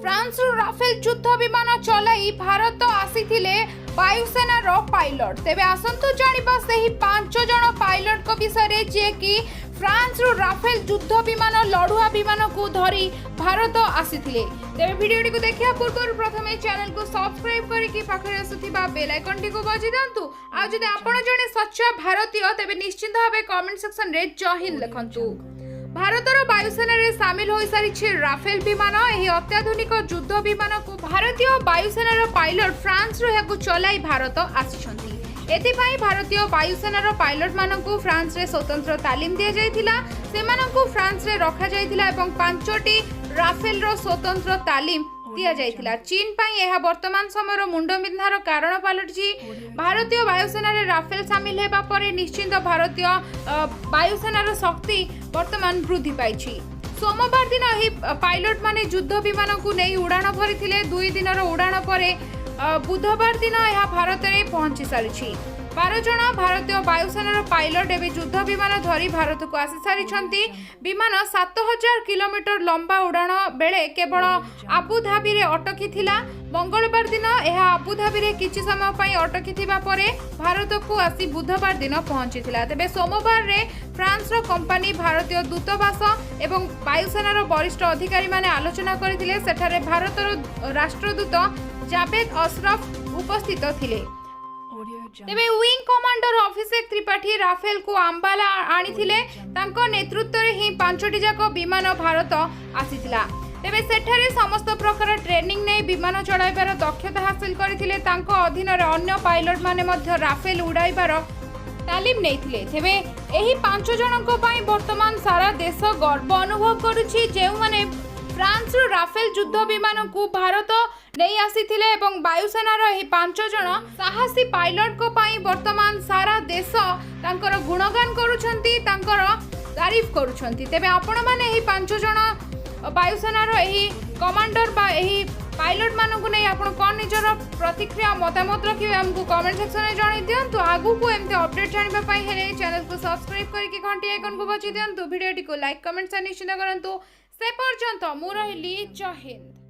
France Rafale युद्ध विमान चलाई भारत आसीथिले वायुसेनार पायलट। तेबे आसंतु जानिबा सेही 5 जण पायलट को विषय जे कि फ्रांस राफेल युद्ध विमान लड़ुआ विमान को धरी भारत आसीथिले। तेबे वीडियो को देखिया पूर्व प्रथमे चैनल को सब्सक्राइब करिकि पाखरे आसुथिबा बेल आइकन को बजाइ दंतु। आ जदि आपण जणे सच्चा भारतीय तेबे निश्चित भाबे कमेंट सेक्शन रे जय हिंद लिखंतु। भारतर वायुसेना रे शामिल हो सारी राफेल विमान। यह अत्याधुनिक युद्ध विमान को भारतीय वायुसेनार पायलट फ्रांस रो चलाई भारत आसिछंती। एथिपाई भारतीय वायुसेनार पायलट मानकु फ्रांस रे स्वतंत्र तालीम दिया जायथिला। सेमानकु फ्रांस रे रखा जायथिला एवं 5टी राफेल रो स्वतंत्र तालीम दिया जायथिला। चीन पाई यह वर्तमान समय मुंडबिंधार कारण पलटि। भारतीय वायुसेना रे राफेल शामिल हेबा परे निश्चित भारतीय वायुसेनार शक्ति वर्तमान वृद्धि पाई। सोमवार दिन यही पायलट माने युद्ध विमान को नहीं उड़ाण भरी 2 दिनर उड़ाण पर बुधवार दिन यह भारत में पहुंची सारी। 12 जण भारतीय वायुसेनार पायलट एवं युद्ध विमान धरी भारत को आसी सारी। विमान 7000 किलोमीटर लंबा उड़ाण बेले केवल आबुधाबी रे अटकी थिला। मंगलवार दिन यह आबुधाबी रे किछि समय पई अटकी थिबा परे भारत को आसी बुधवार दिन पहुंची थिला। तेबे सोमवार रे फ्रांस रो कंपनी भारतीय दूतावास एवं वायुसेनार वरिष्ठ अधिकारी माने आलोचना करथिले। सेठारे भारतर राष्ट्रदूत जावेद अशरफ उपस्थित थिले। तेबे विंग कमांडर अभिषेक त्रिपाठी राफेल को अंबाला आनिथिले। तांको नेतृत्व रे ही 5टी जाक विमान भारत आसीथिला। तेबे सेठारे समस्त प्रकार ट्रेनिंग नै विमान चलाइबार दक्षता हासिल करथिले। तांको अधीन रे अन्य पायलट माने मध्य राफेल उड़ाइबार तालीम नैथिले। तेबे एही 5 जनक पई वर्तमान सारा देश गर्व अनुभव करूछि जेउ माने फ्रांस रो राफेल युद्ध विमान को भारत नहीं आसीथिले एवं वायुसेनार एही 5 जण साहसी पायलट को पई वर्तमान सारा देश तांकर गुणगान करूछंती, तांकर तारीफ करूछंती। तेबे आपण माने एही 5 जण वायुसेनार एही कमांडर बा एही पायलट मानकु नै आपण कोन निजर प्रतिक्रिया मतामत रखिबे हमकु कमेंट सेक्शन में जणाई दियंतु। आगु को एमते अपडेट जानिबा पई हेले चैनल को सब्सक्राइब करिकि घंटी आइकन को बजाइ दियंतु। वीडियो को लाइक कमेंट से निश्चित करंतु। से पर्यंत मु रहिली जय हिंद।